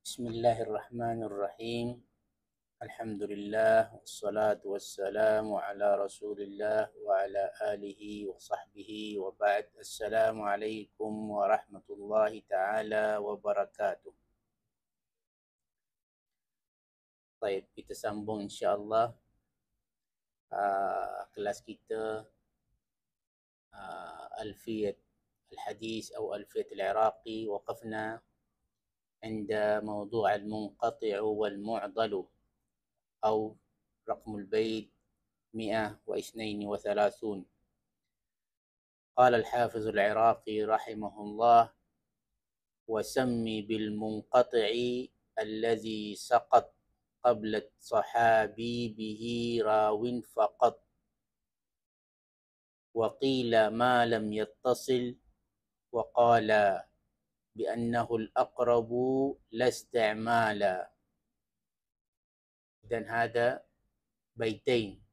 Bismillahirrahmanirrahim. Alhamdulillah wassalatu wassalamu ala Rasulillah wa ala alihi wa sahbihi wa ba'd. Assalamualaikum warahmatullahi taala wabarakatuh. Baik, kita sambung insya-Allah kelas kita Alfiyat Al-Hadis atau Alfiyat Al-Iraqi. Waqafna عند موضوع المنقطع والمعضل أو رقم البيت 132. قال الحافظ العراقي رحمه الله: وسمي بالمنقطع الذي سقط قبل الصحابي به راو فقط، وقيل ما لم يتصل، وقال بأنه الأقرب لا استعمالا. Dan هذا بيتين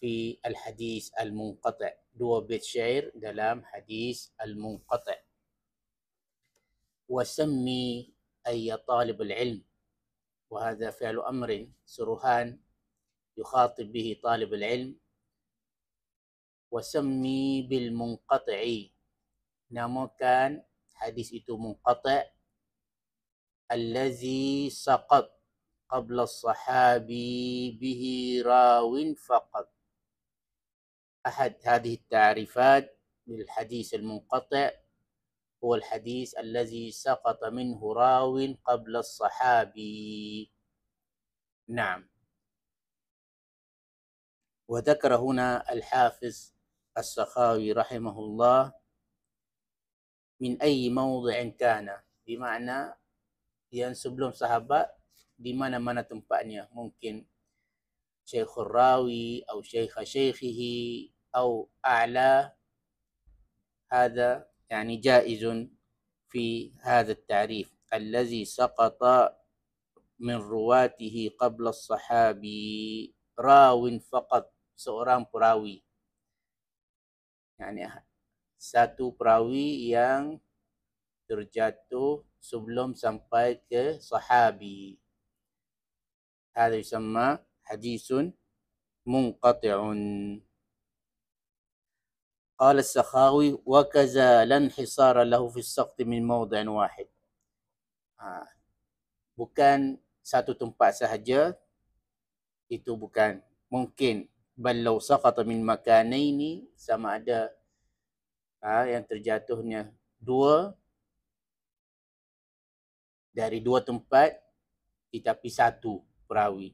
في الحديث المنقطع، dua bait syair dalam hadis al-munqati'. وسمي أي طالب العلم، وهذا فعل أمر سرهان يخاطب به طالب العلم. وسمي بالمنقطع، namakan hadis itu munqati', allazi saqat qabla as-sahabi bihi rawin faqat. أحد هذه التعريفات للحديث المنقطع هو الحديث الذي سقط منه راو قبل الصحابي. نعم. وذكر هنا الحافظ السخاوي رحمه الله min ayyi mawdi'in kana, di makna yang sebelum sahabat di mana-mana tempatnya, mungkin syekhul rawi atau syekha syekhihi atau a'la. هذا يعني جائز في هذا التعريف الذي سقط من رواته قبل الصحابي راو فقط، seorang perawi, yani satu perawi yang terjatuh sebelum sampai ke sahabi. هذا يسمى حديث منقطع. قال السخاوي: وكذا لا انحصار له في السقط من موضع واحد. Bukan satu tempat sahaja, itu bukan. Mungkin bal law saqata min makanaini, sama ada yang terjatuhnya dari dua tempat tetapi satu perawi.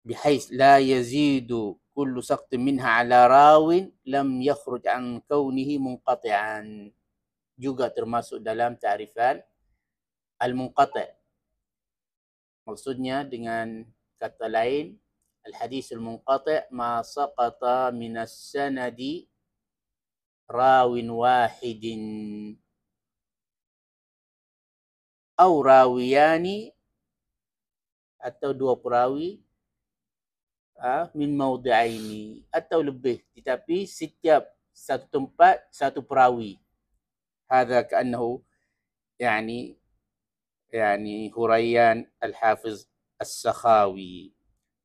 Bihais la yazidu kullu saqtin minha ala rawin lam yakhruj an kaunihi munqati'an. Juga termasuk dalam ta'rifan al-munqati'. Maksudnya dengan kata lain, al-hadis al-munqati' ma saqata minas sanadi rawin wahidin atau rawiyani, atau dua perawi min mawdi'aini, atau lebih, tetapi setiap satu tempat satu perawi. Hadza ka'annahu yani huraian al-hafiz as-sakhawi.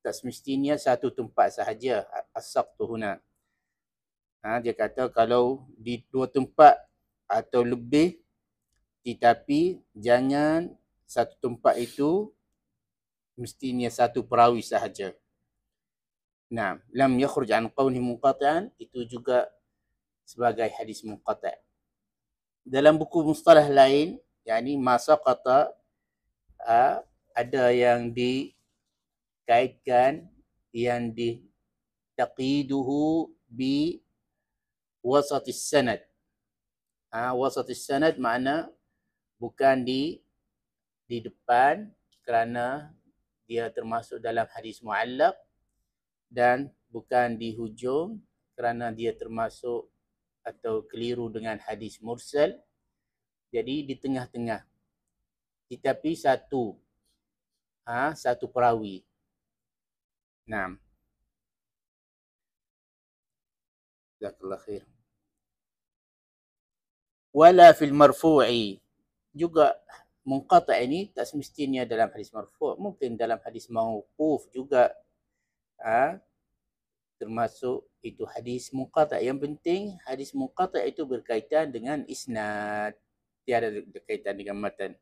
Tak semestinya satu tempat sahaja as-saqtu huna. Dia kata kalau di dua tempat atau lebih, tetapi jangan satu tempat itu mestinya satu perawi sahaja. Nah, lam yakhruj an qawlihi munqati'an, itu juga sebagai hadis munqati'. Dalam buku mustalah lain, yakni ma saqata, ada yang dikaitkan, yang taqiduhu bi wasatis sanad. Wasatis sanad makna bukan di depan, kerana dia termasuk dalam hadis mu'allaq, dan bukan di hujung kerana dia termasuk atau keliru dengan hadis mursal. Jadi di tengah-tengah, tetapi satu perawi. Naam. Jazakallah khair. Wala fil marfu'i, juga munqati' ini tak semestinya dalam hadis marfu', mungkin dalam hadis mauquf juga termasuk itu hadis munqati'. Yang penting hadis munqati' itu berkaitan dengan isnad, tiada berkaitan dengan matan.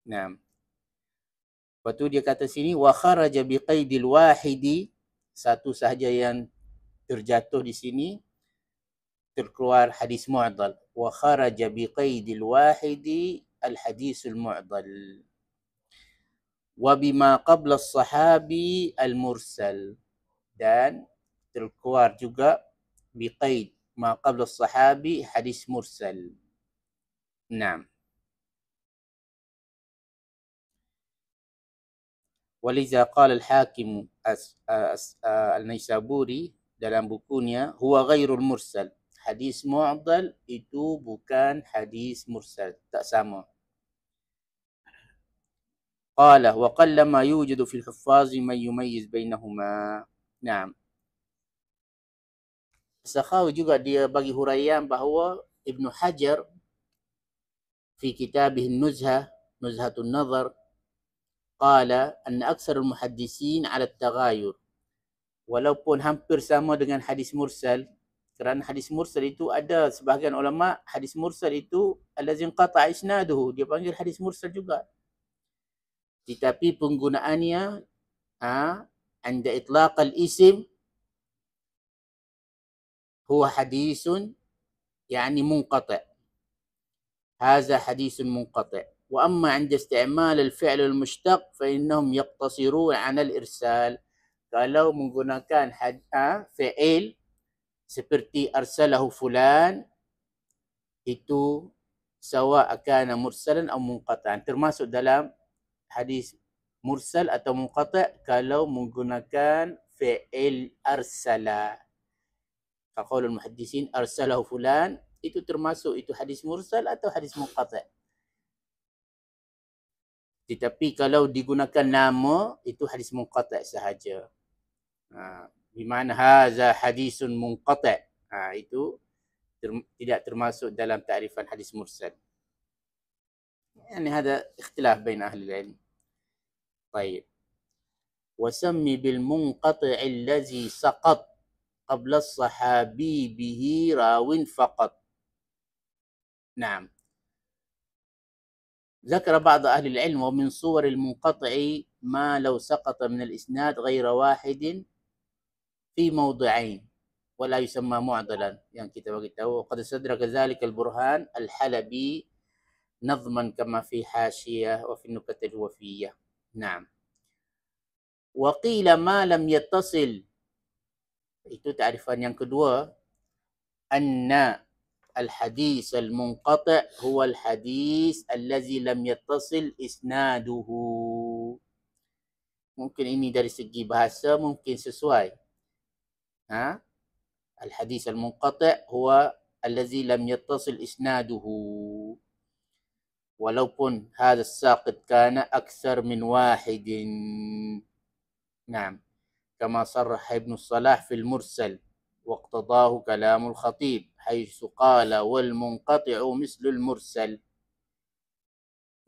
Nah, lepas tu dia kata sini wa kharaja biqaidil wahidi, satu sahaja yang terjatuh di sini terkeluar hadis mu'dal. Wa kharaja biqaidil wahidi al hadisul mu'dal. Wa bima qabla as-sahabi al mursal, dan terkeluar juga biqaid ma qabla as-sahabi hadis mursal. Naam. Waliza qala al-Hakim al-Naisaburi dalam bukunya, huwa ghairul mursal. Hadis mu'dal itu bukan hadis mursal, tak sama. Qala wa qallama yujadu fil huffazi man yumayyiz bainahuma. Naam. Sakhawi juga dia bagi huraian bahawa Ibnu Hajar fi kitabih Nuzhah, Nuzhatun Nazar, qala anna aksar al-muhaddisin ala at-taghayur. Walaupun hampir sama dengan hadis mursal, kerana hadis mursal itu ada sebahagian ulama, hadis mursal itu allazi inqata' isnaduhu, dia panggil hadis mursal juga. Tetapi penggunaannya anda itlaq al-ism huwa hadisun yani munqati'. هذا حديث منقطع. وأما عند استعمال الفعل المشتق فإنهم يقتصرون على الإرسال. Kalau menggunakan fi'il seperti arsalahu fulan, itu sawa akana mursalan atau munqata'an, termasuk dalam hadis mursal atau munqata' kalau menggunakan fi'il arsala. Qaulul muhaddisin arsalahu fulan, itu termasuk itu hadis mursal atau hadis munqati'. Tetapi kalau digunakan nama, itu hadis munqati' sahaja. Di mana haza hadisun munqati', itu tidak termasuk dalam ta'rifan hadis mursal. Yani hada ikhtilaf bain ahli al-ilm. Baik. Wasammi bil munqati' allazi saqat qabla as-sahabi bihi rawin faqat. نعم. ذكر بعض أهل العلم ومن صور المنقطع ما لو سقط من الإسناد غير واحد في موضعين ولا يسمى معضلا. yang kita bagi tahu قد استدرك ذلك البرهان الحلبي نظما كما في حاشية وفي النكت الوفية. نعم. وقيل ما لم يتصل، itu ta'rifan yang kedua, أن الحديث المنقطع هو الحديث الذي لم يتصل إسناده. Mungkin ini dari segi bahasa mungkin sesuai. الحديث المنقطع هو الذي لم يتصل إسناده walaupun هذا الساقط كان أكثر من واحد. نعم. كما صرح ابن الصلاح في المرسل واقتضاه كلام الخطيب حيث قال والمنقطع مثل المرسل.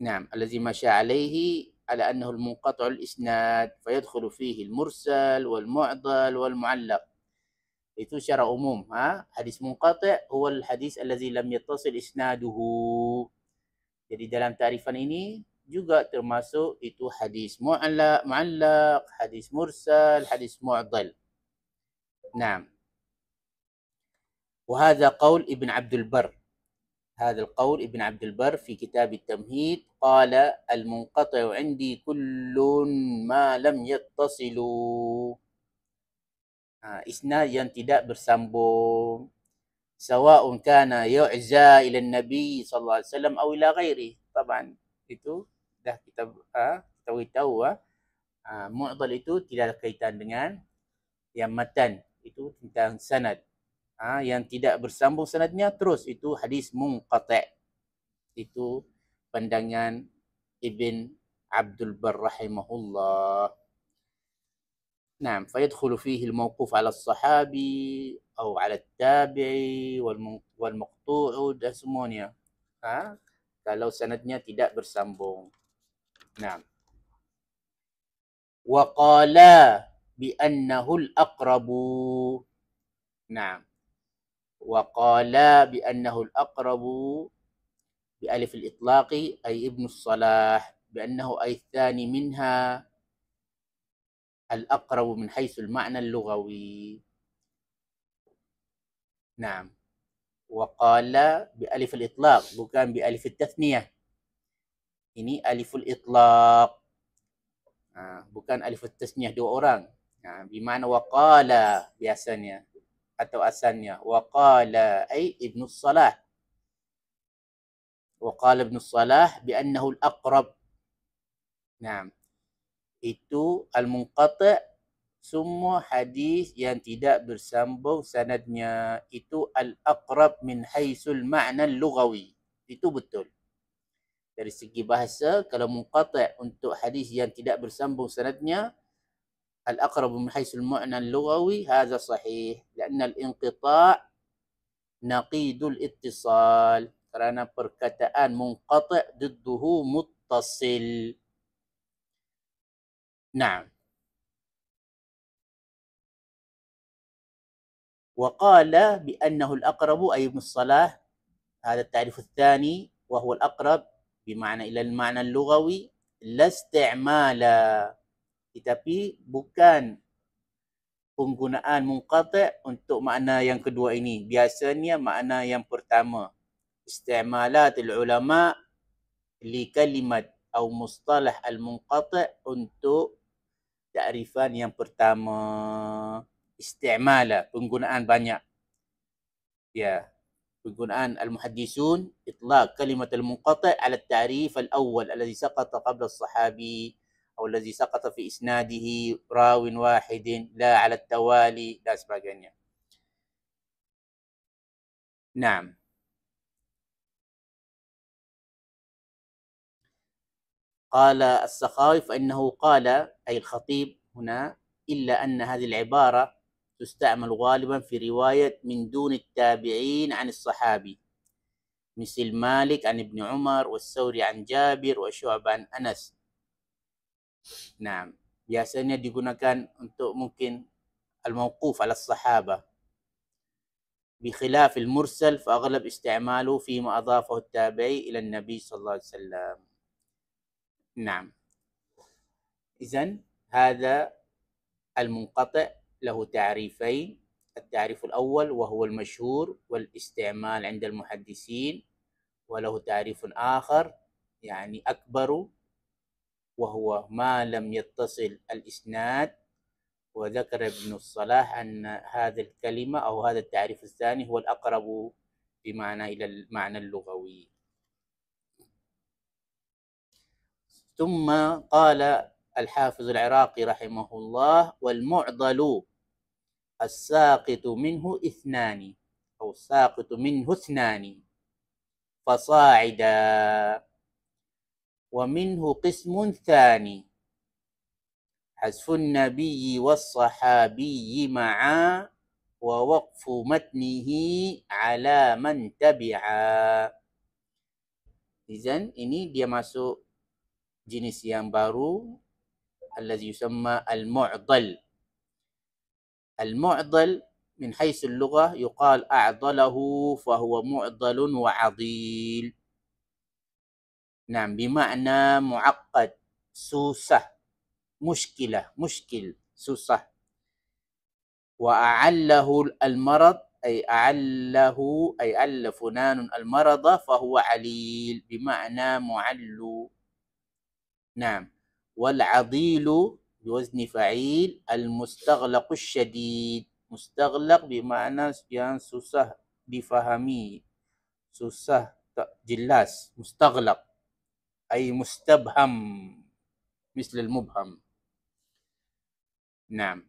نعم. الذي مشى عليه على أنه المنقطع الإسناد فيدخل فيه المرسل والمعضل والمعلق. Itu secara umum. Hadis munqati' huwa al-hadis allazi lam yattasil isnaduhu. Jadi dalam ta'rifan ini juga termasuk itu hadis mu'allaq, hadis mursal, hadis mu'dal. Naam. وهذا قول ابن عبد البر. هذا القول ابن عبد البر في كتاب التمهيد قال المنقطع عندي كل ما لم يتصلوا. Isnad yang tidak bersambung, sawa'un kana yu'za ila Nabi sallallahu alaihi wasallam atau ila ghairi. Taban itu dah kita beritahu mu'dal itu tidak ada kaitan dengan yang matan, itu tentang sanad. Yang tidak bersambung sanadnya terus, itu hadis munqati'. Itu pandangan Ibn Abdul Barr rahimahullah. نعم. فيدخل فيه الموقوف على الصحابي أو على التابعي والمقطوع، ده semuanya. kalau sanadnya tidak bersambung. Nah, wa qala bi annahu al-aqrabu. Nah, wa qala bi annahu al-aqrabu bi alif al-itlaqi ay ibnu salah bi annahu ay thani minha al-aqrabu min haythu al-ma'na al-lughawi. Nah, wa qala bi alif al-itlaq bukan bi alif at-tathniyah. Ini aliful itlaq. Bukan alif at-tasniyah dua orang. Bermakna waqala biasanya atau asalnya. Waqala ay Ibnu Salah. Waqala Ibnu Salah bi'annahu al-aqrab. Nah, itu al-munqati' semua hadis yang tidak bersambung sanadnya itu al-aqrab min haitsul ma'na al-lughawi. Itu betul. Dari segi bahasa, kalau munqati' untuk hadis yang tidak bersambung sanadnya, al-aqrab min haythu al-ma'na al-lughawi hadha sahih, kerana al-inqita' naqidul ittisal, kerana perkataan munqati' didduhu muttasil. Naam. وقال بأنه الأقرب أي ابن الصلاح هذا التعريف الثاني وهو الأقرب بمعنى إلى المعنى اللغوي لا استعمالا, tetapi bukan penggunaan munqati' untuk makna yang kedua ini. Biasanya makna yang pertama. Istimalatul ulama li kalimat atau mustalah al-munqati' untuk ta'rifan yang pertama. Istimala, penggunaan banyak. Ya, penggunaan al-muhaddisun itlaq kalimat al-munqati' ala at-ta'rif al-awwal alladhi saqata qabla as-sahabi atau alladhi saqata fi isnadihi rawin wahidin la ala at-tawali dan sebagainya. Naam. قال السخاوي فإنه قال أي الخطيب هنا إلا أن هذه العبارة تستعمل غالبا في رواية من دون التابعين عن الصحابي مثل مالك عن ابن عمر والثوري عن جابر وشعبة عن أنس. Nah, biasanya digunakan untuk mungkin al-mawquf ala as-sahabah. بخلاف المرسل فأغلب استعماله فيما أضافه التابعي إلى النبي صلى الله عليه وسلم. نعم. إذن هذا المنقطع له تعريفين. التعريف الأول وهو المشهور والاستعمال عند المحدثين، وله تعريف آخر يعني أكبر وهو ما لم يتصل الإسناد. وذكر ابن الصلاح أن هذه الكلمة أو هذا التعريف الثاني هو الأقرب بمعنى إلى المعنى اللغوي. ثم قال الحافظ العراقي رحمه الله والمعضل الساقط منه اثنان أو ساقط منه اثنان فصاعدا، ومنه قسم ثاني حذف النبي والصحابي معا ووقف متنه على من تبعا. Izan ini dia masuk jenis yang baru الذي يسمى المعضل. المعضل من حيث اللغة يقال أعضله فهو معضل وعضيل. نعم، بمعنى معقد، susah, مشكلة، مشكل، susah. وأعله المرض أي أعله أي أعل فلان المرض فهو عليل بمعنى معل. نعم. والعضيل بوزن فعيل المستغلق الشديد. مستغلق بمعنى yang susah difahami, susah tak jelas. مستغلق أي مستبهم مثل المبهم. نعم.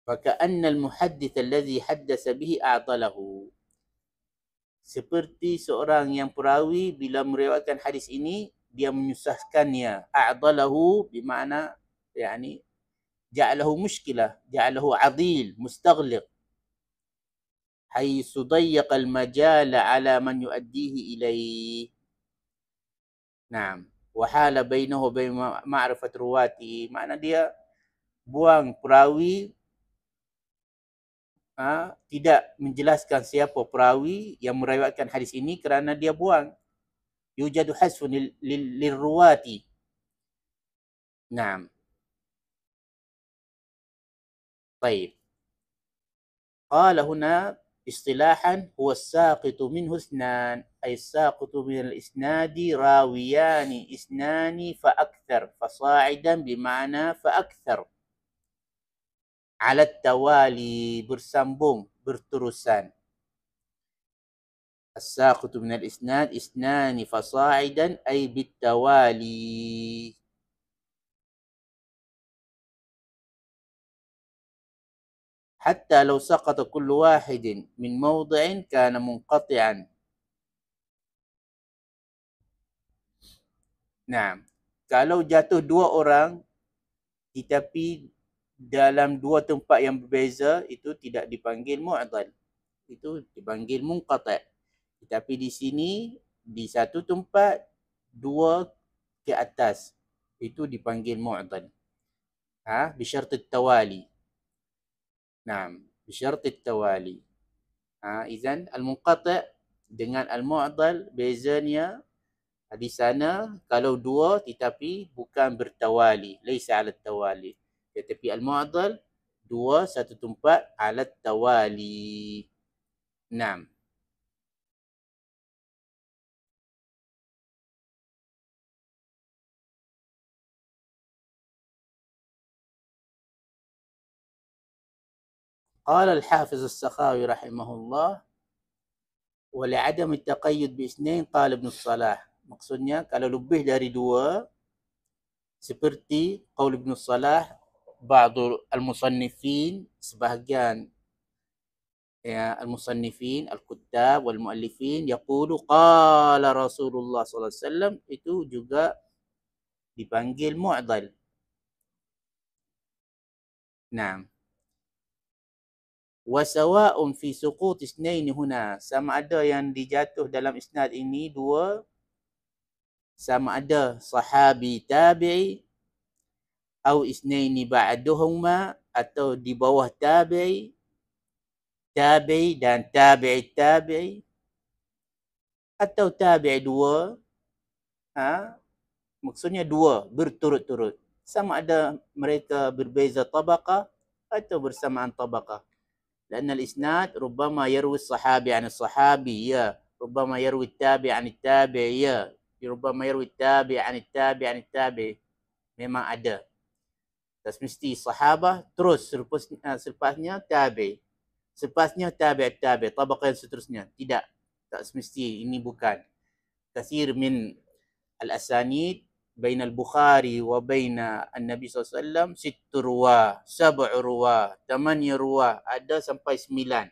فكأن المحدث الذي حدث به أعضله, seperti seorang yang perawi bila meriwayatkan hadis ini dia menyusahkannya. A'dalahu bermakna yani ja'alahu mushkilah, ja'alahu adil, mustaghliq. حيث ضيق المجال على من يؤديه إليه. Naam. Wahala bainahu bain ma'rifat ruwati. Makna dia buang perawi, tidak menjelaskan siapa perawi yang meriwayatkan hadis ini kerana dia buang. Yujadu hasfun lilruwati. Naam. طيب. قال هنا اصطلاحا هو الساقط منه اثنان، أي الساقط من الإسناد راويان اثنان فأكثر، فصاعدا بمعنى فأكثر، على التوالي bersambung berterusan. الساقط من الإسناد اثنان فصاعدا أي بالتوالي. حتى لو سقط كل واحد من موضع كان منقطعا. Nah, kalau jatuh dua orang tetapi dalam dua tempat yang berbeza, itu tidak dipanggil mu'dhal, itu dipanggil munqati'. Tetapi di sini di satu tempat dua ke atas, itu dipanggil mu'dhal. Bisyarat tawali. Naam, bisyarat tawali. Izan al-munqati' dengan al-mu'dhal bezanya di sana kalau dua tetapi bukan bertawali, laisa ala tawali. Tetapi al-mu'dhal dua satu tempat ala tawali. Naam. قال الحافظ السخاوي رحمه الله ولعدم التقيد باثنين قال ابن الصلاح. Maksudnya kalau lebih dari dua, seperti qaul Ibn Salah, ba'du al-musannifin, sebahagian al-musannifin, al-kuttab wal-muallifin yaqulu qala Rasulullah sallallahu alaihi wasallam, itu juga dipanggil mu'dhal. Naam. Wa sawa'un fi suqut isnain huna, sama ada yang dijatuh dalam isnad ini dua, sama ada sahabi tabi'i atau isnaini ba'duhuma, atau di bawah tabi'i, tabi'i dan tabi'i tabi'i, atau tabi'i dua, maksudnya dua berturut-turut, sama ada mereka berbeza tabaqah atau bersamaan tabaqah. لأن الإسناد ربما يروي الصحابي عن الصحابي، ربما يروي التابع عن التابع، ربما يروي التابع عن التابع عن التابع. Memang ada. Tak semesti sahabah terus selepasnya tabi', selepasnya tabi', tabaqah yang seterusnya. Tidak, tak semesti, ini bukan. Kathir min al-asanid bain al-Bukhari wa bain an-Nabi SAW 6 ruwah, 7 ruwah, 8 ruwah, ada sampai 9.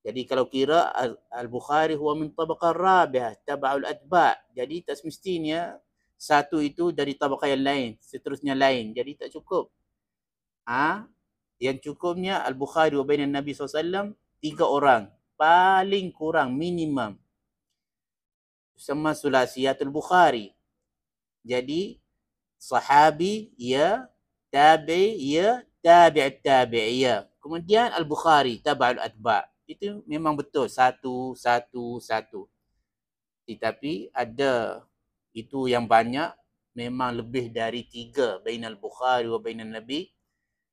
Jadi kalau kira al-Bukhari huwa min tabaqah rabi'ah taba'ul atba', jadi tak semestinya satu itu dari tabaqah yang lain, seterusnya lain. Jadi tak cukup. Yang cukupnya al-Bukhari wa bain an-Nabi SAW 3 orang, paling kurang minimum. Sama sulasiyatul Bukhari. Jadi sahabi ya, tabi ya, tabi' tabi' ya. Kemudian al-Bukhari taba'ul atba'. Itu memang betul satu. Tetapi ada itu yang banyak, memang lebih dari 3 bainal Bukhari wa bainan Nabi.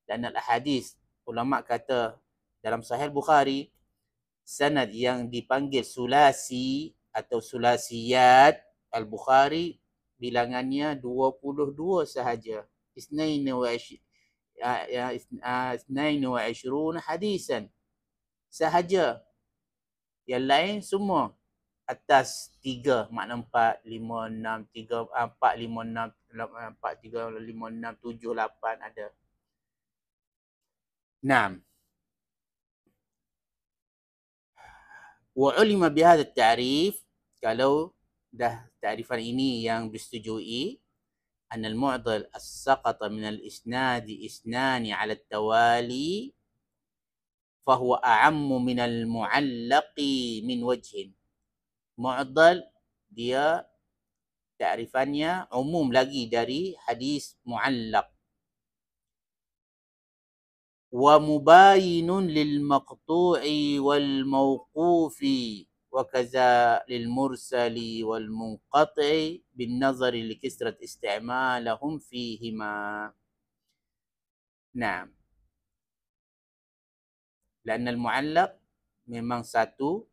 Dan al-hadis, ulama kata dalam Sahih Bukhari, sanad yang dipanggil sulasi atau sulasiyat al-Bukhari bilangannya 22 sahaja. 22 hadisan sahaja. Yang lain semua atas 3, makna 4, 5, 6, 3, 4, 5, 6, 4, 3, 5, 6, 7, 8 ada. 6. Wa'ulima bihadha ta'rif, kalau dah ta'rifan ini yang disetujui, anna al-mu'dhal as-saqata min al-isnadi isnani ala tawali fahuwa a'ammu minal mu'allaqi min wajhin. Mu'dal dia ta'rifannya umum lagi dari hadis mu'allaq. Wa mubayinun lil maqtu'i wal mawqufi wa kaza lil mursali wal munqati' bin nazari li kisrat isti'malahum fihima. Nah, لأن المعلق memang satu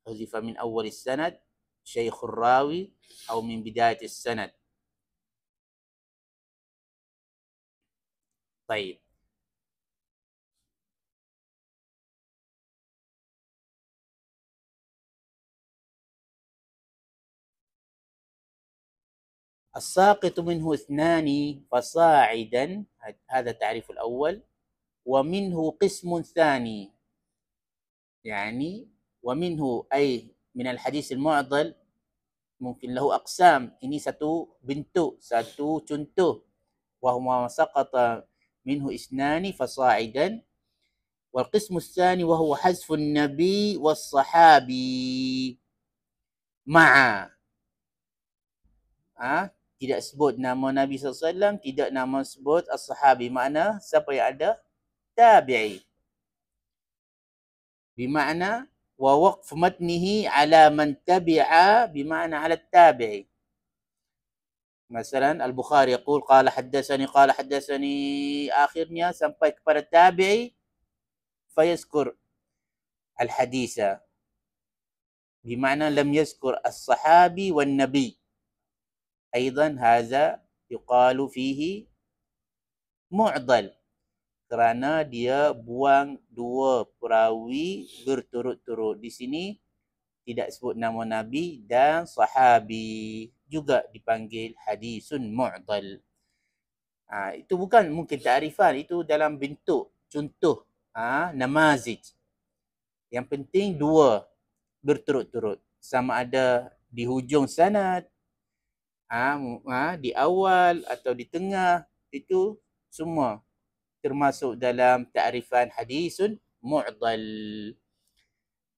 حذف من أول السند شيخ الراوي أو من بداية السند. طيب، الساقط منه اثنان فصاعدا، هذا التعريف الأول. ومنه قسم ثاني، يعني ومنه أي من الحديث المعضل mungkin lahu aqsam. Ini satu bentuk, satu contoh. Wahuma saqata minhu isnani fasa'idan. Wal qismu tsani wa huwa hazfun nabi was sahabi ma'a. Tidak sebut nama Nabi SAW, tidak nama sebut as-sahabi. Makna siapa yang ada? Tabi'i. Bimakna wa waqf matnihi ala man tabi'a bimakna ala tabi'i. Masalan Al-Bukhari yaqul qala haddatsani akhirnya sampai kepada tabi'i fayazkur al-haditha bimakna lam yazkur as-sahabi wan nabi. Aidan hadza yuqalu fihi mu'dal, kerana dia buang dua perawi berturut-turut. Di sini tidak sebut nama Nabi dan sahabi, juga dipanggil hadisun mu'dal. Itu bukan mungkin ta'rifan, itu dalam bentuk contoh, namazij. Yang penting dua berturut-turut, sama ada di hujung sanad, di awal atau di tengah, itu semua termasuk dalam ta'rifan hadisun mu'dal.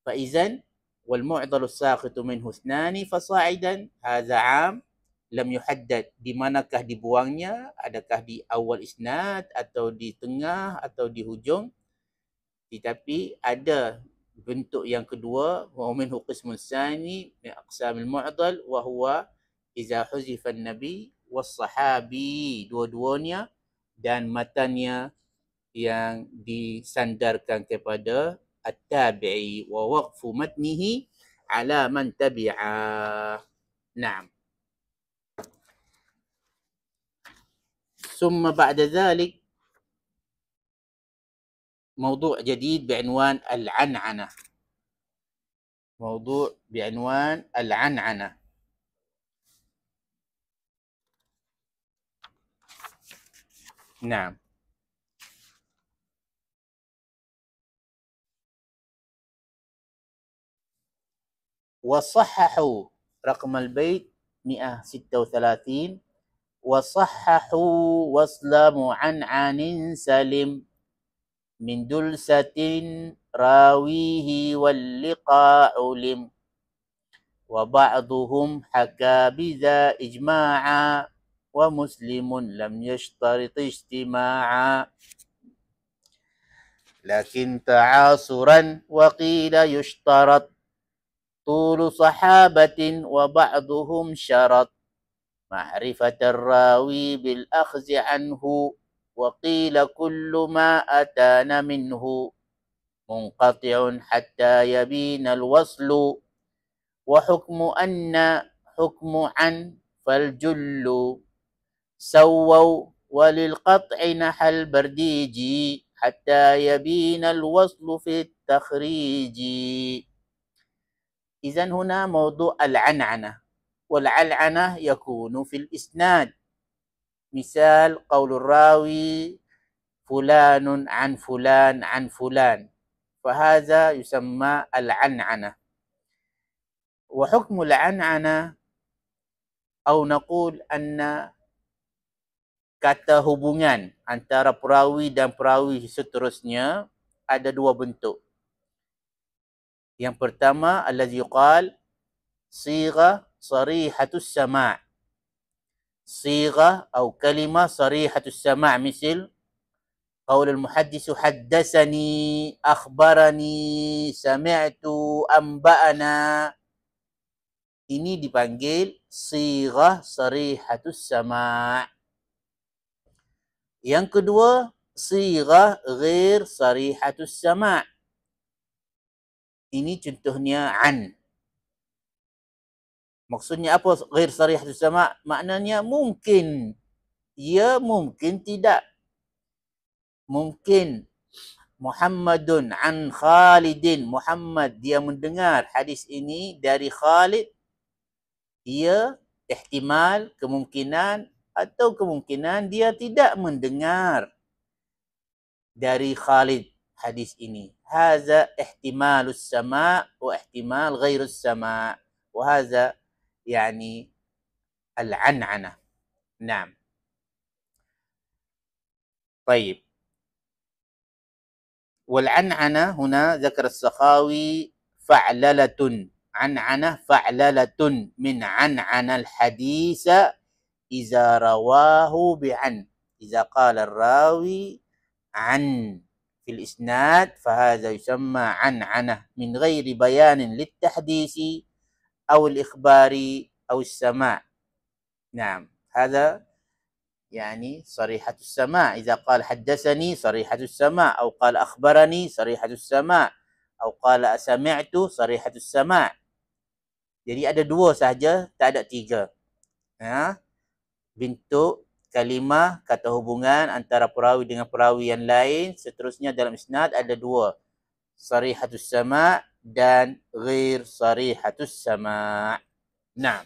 Fa'izan wal mu'dalu saqitu minhu ithnani fasa'idan hadza 'am lam yuhaddad. Di manakah dibuangnya? Adakah di awal isnad atau di tengah atau di hujung? Tetapi ada bentuk yang kedua, wa minhu qismun tsani min aqsamil mu'dal wa huwa iza huzifa an-nabi was sahabi, dua-duanya dan matanya yang disandarkan kepada at-tabi'i wa waqfu matnihi ala man tabi'a. Naam. ثم بعد ذلك موضوع جديد بعنوان العنعنة. موضوع بعنوان العنعنة. نعم. وصححوا رقم البيت 136. وصححوا وصل معنعن سلم من دلسة راويه واللقاء علم وبعضهم حكى بذا إجماعا ومسلم لم يشترط اجتماعا لكن تعاصرا وقيل يشترط طول صحابة وبعضهم شرط معرفة الراوي بالأخذ عنه وقيل كل ما أتانا منه منقطع حتى يبين الوصل وحكم أن حكم عن فالجل سووا وللقطع نحى البرديج حتى يبين الوصل في التخريج. إذن هنا موضوع العنعنة. والعنعنة يكون في الإسناد. مثال قول الراوي فلان عن فلان عن فلان، فهذا يسمى العنعنة. وحكم العنعنة أو نقول أن kata hubungan antara perawi dan perawi seterusnya ada dua bentuk. Yang pertama allazi yuqal صيغة صريحة السماع. صيغة أو كلمة صريحة السماع مثل قول المحدث حدثني أخبرني سمعت أنبأنا. Ini dipanggil صيغة صريحة السماع. Yang kedua صيغة غير صريحة السماع. Ini contohnya an. Maksudnya apa ghair sarihatus sama'? Maknanya mungkin. Ya mungkin tidak. Mungkin Muhammadun an Khalidin. Muhammad dia mendengar hadis ini dari Khalid. Dia ihtimal, kemungkinan atau kemungkinan dia tidak mendengar dari Khalid hadis ini. Haza ihtimalus sama' wa ihtimal ghairus sama'. Wa haza يعني العنعنة. نعم. طيب. والعنعنة هنا ذكر السخاوي فعللة. عنعنة فعللة من عنعن الحديث إذا رواه بعن. إذا قال الراوي عن في الإسناد فهذا يسمى عنعنة من غير بيان للتحديث أو الإخبار أو السماع. نعم. هذا يعني صريحة السماع. إذا قال حدثني صريحة السماع، أو قال أخبرني صريحة السماع، أو قال سمعت صريحة السماع. Jadi ada dua sahaja, tak ada tiga. Bentuk kalimah, kata hubungan antara perawi dengan perawi yang lain. Seterusnya dalam isnad ada dua. Sarihatus sama' dan ghair sarihatus sama'. Nah.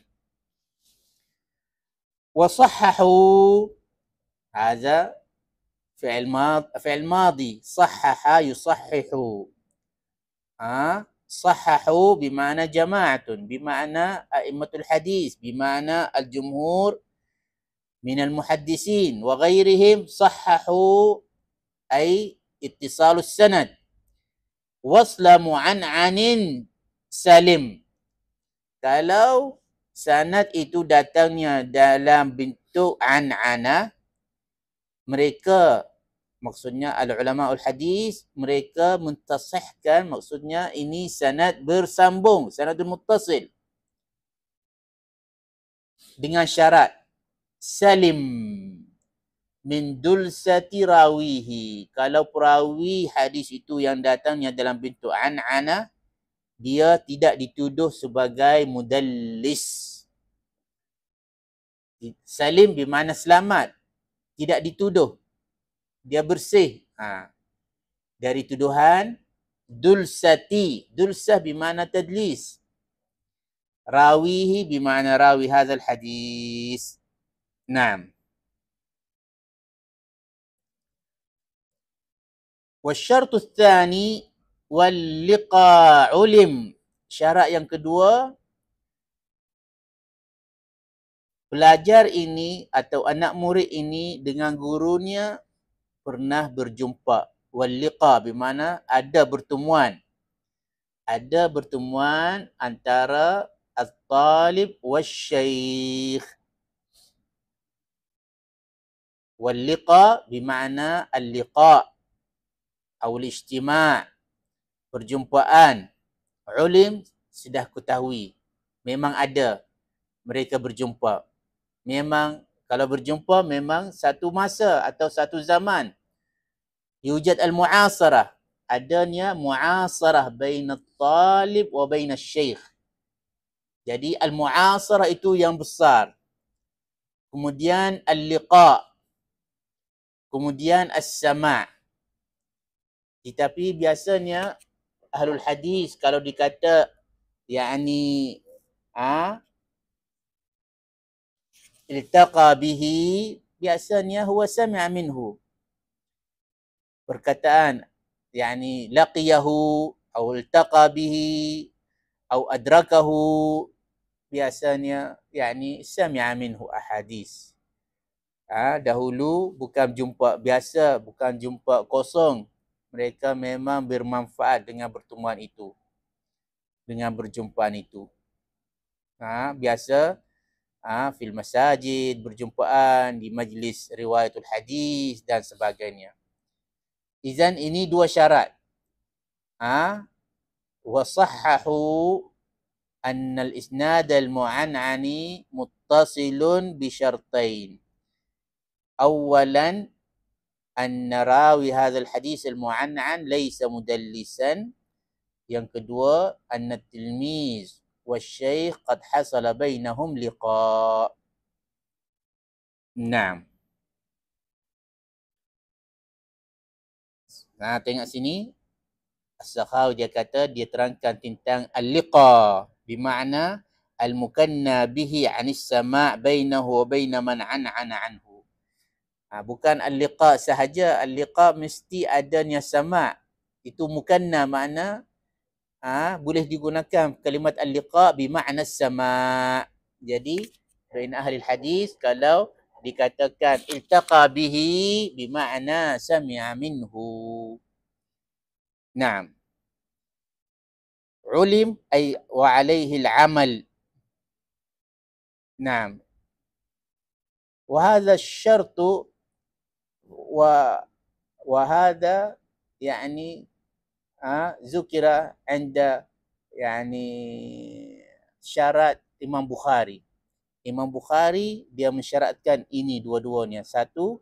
وصححوا هذا فعل ماضي. صحح يصحح. صححوا بمعنى جماعة، بمعنى أئمة الحديث، بمعنى الجمهور من المحدثين وغيرهم. صححوا أي اتصال السند. وصل معنعن salim. Kalau sanad itu datangnya dalam bentuk an'ana, mereka, maksudnya al-ulama al-hadis, mereka mentasihkan, maksudnya ini sanad bersambung, sanadul muttasil, dengan syarat salim min dulsati rawihi. Kalau perawi hadis itu yang datangnya dalam bentuk an'ana, dia tidak dituduh sebagai mudallis. Salim bermakna selamat, tidak dituduh, dia bersih dari tuduhan. Dulsati, dulsah bermakna tadlis. Rawihi bermakna rawi hadzal hadis. Naam. والشرط الثاني واللقاء علم. Syarat yang kedua, pelajar ini atau anak murid ini dengan gurunya pernah berjumpa. Walliqa bermakna ada bertemuan. Ada bertemuan antara at-talib wasyaykh. Walliqa bermakna al-liqa' atau al-ijtima', perjumpaan. Ulim, sudah ketahui, memang ada mereka berjumpa. Memang kalau berjumpa memang satu masa atau satu zaman. Yujad al-mu'asarah, adanya mu'asarah baina talib wa baina syekh. Jadi al-mu'asarah itu yang besar. Kemudian al-liqa', kemudian as-sama'. Tetapi biasanya ahlul hadis kalau dikata yakni iltaqa bihi, biasanya huwa sami'a minhu. Perkataan yakni laqiyahu atau iltaqa bihi atau adrakahu, biasanya yakni sami'a minhu ahadis. Dahulu bukan jumpa biasa, bukan jumpa kosong. mereka memang bermanfaat dengan pertemuan itu, dengan berjumpaan itu. Biasa fil masajid, berjumpaan di majlis riwayatul hadis dan sebagainya. Izan ini dua syarat. وصححوا أن الإسناد المعنعن متصل بشرطين. أولا أن راوي هذا الحديث المعنعن ليس مدلسا. Yang kedua, أن التلميذ والشيخ قد حصل بينهم لقاء. Naam. Tengok sini. As-Sakhawi dia kata, dia terangkan tentang al-liqa bermakna al-mukanna bihi anis sama' bainahu wa baina man an'ana anhu. Bukan al-liqa sahaja, al-liqa mesti adanya sama'. Itu mukanna makna boleh digunakan kalimat al-liqa bermakna sama'. Jadi bain ahli hadis kalau dikatakan iltaqa bihi bermakna sami'a minhu. نعم. علم أي وعليه العمل. نعم. وهذا الشرط وهذا يعني ذكر عند يعني syarat Imam Bukhari. Imam Bukhari dia mensyaratkan ini dua-duanya. Satu,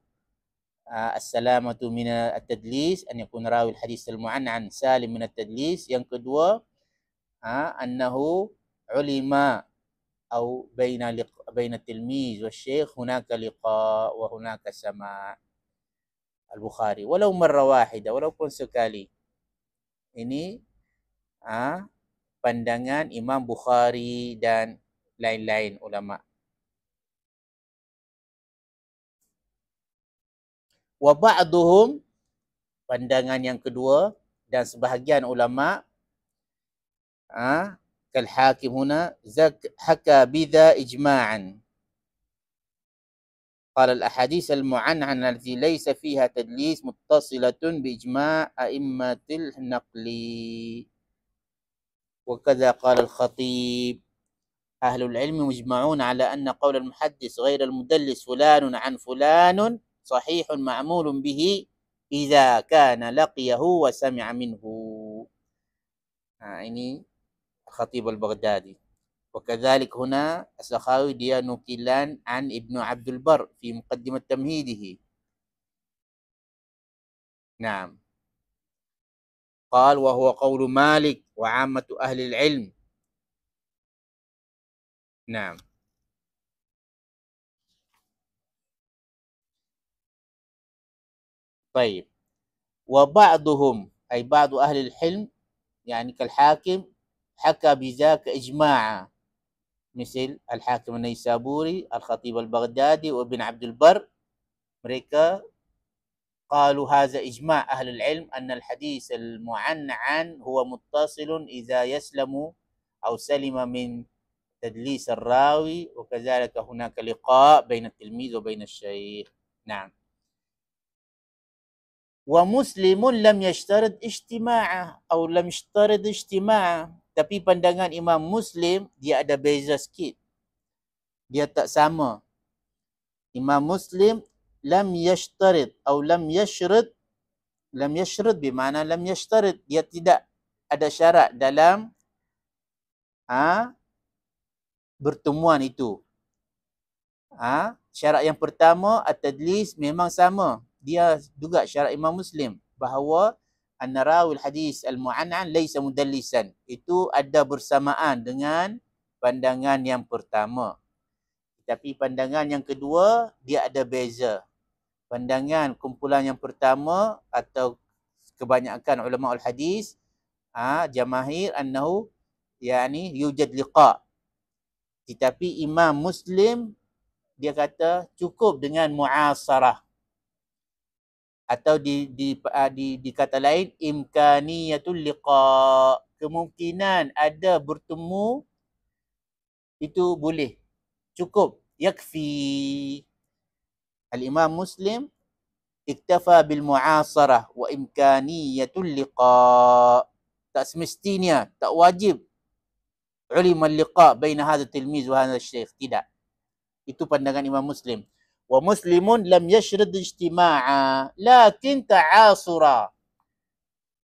as-salamatu min at-tadlis, an yakun rawi al-hadis al-mu'an'an salim min at-tadlis. Yang kedua, annahu ulima au baina at-tilmiz wa syekh hunaka liqa wa hunaka sama'. Al-Bukhari walau marra wahida, walaupun sekali. Ini pandangan Imam Bukhari dan lain-lain ulama. Wa ba'duhum, pandangan yang kedua dan sebahagian ulama kal hakim huna haka bidha ijma'an. قال الأحاديث المعنعنة التي ليس فيها تدليس متصلة بإجماع أئمة النقل. وكذا قال الخطيب أهل العلم مجمعون على أن قول المحدث غير المدلس فلان عن فلان صحيح معمول به إذا كان لقيه وسمع منه. ini Khatib al-Baghdadi. وكذلك هنا السخاوي dia nukilan عن ابن عبد البر في مقدمة تمهيده. نعم. قال وهو قول مالك وعامة أهل العلم. نعم. طيب. وبعضهم أي بعض أهل الحلم يعني كالحاكم حكى بذاك إجماعا مثل الحاكم النيسابوري الخطيب البغدادي وابن عبد البر. mereka قالوا هذا إجماع أهل العلم أن الحديث المعنعن هو متصل إذا يسلم أو سلم من تدليس الراوي وكذلك هناك لقاء بين التلميذ وبين الشيخ. نعم. ومسلم لم يشترط اجتماعه أو لم يشترط اجتماعه. Tapi pandangan Imam Muslim dia ada beza sikit. Dia tak sama. Imam Muslim lam yashtarit atau lam yashrit. Lam yashrit bermakna lam yashtarit. Dia tidak ada syarat dalam pertemuan itu. Syarat yang pertama at-tadlis memang sama. Dia juga syarat Imam Muslim bahawa anna rawil hadis al-mu'an'an laysa mudallisan. Itu ada bersamaan dengan pandangan yang pertama. Tapi pandangan yang kedua dia ada beza. Pandangan kumpulan yang pertama atau kebanyakan ulama al-hadis jamahir annahu yani yujad liqa. Tetapi Imam Muslim dia kata cukup dengan mu'asarah. Atau di kata lain imkaniyatul liqa, kemungkinan ada bertemu itu boleh, cukup, yakfi. Al-Imam Muslim iktafa bil mu'asarah wa imkaniyatul liqa. Tak semestinya, tak wajib ulima liqa baina hadha tilmiz wa hadha syekh. Tidak. Itu pandangan Imam Muslim. Wa muslimun lam yashrid ijtima'a lakin ta'asura.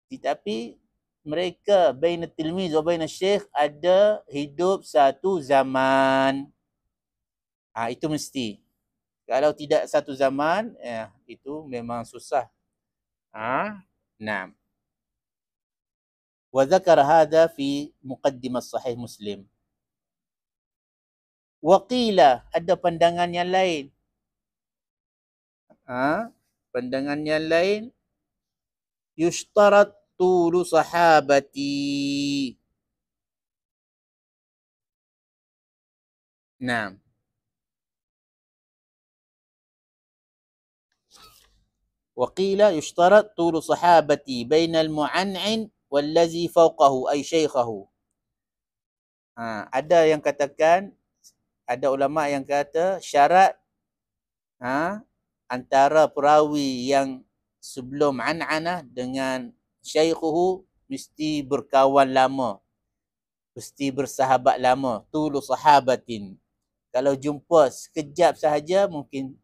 Tetapi mereka baina tilmiz wa baina syekh ada hidup satu zaman. Itu mesti. Kalau tidak satu zaman, itu memang susah. Naam. Wa dzakara hadha fi muqaddimah sahih Muslim. Wa qila, ada pandangan yang lain. Pandangan yang lain, yushtarat tulu sahabati. Naam. وقيل يشترط طول صحابتي بين المعنعن والذي فوقه أي شيخه. Ada yang katakan, ada ulama yang kata syarat antara perawi yang sebelum an'anah dengan syaikhuhu mesti berkawan lama, mesti bersahabat lama. Tulu sahabatin. Kalau jumpa sekejap sahaja mungkin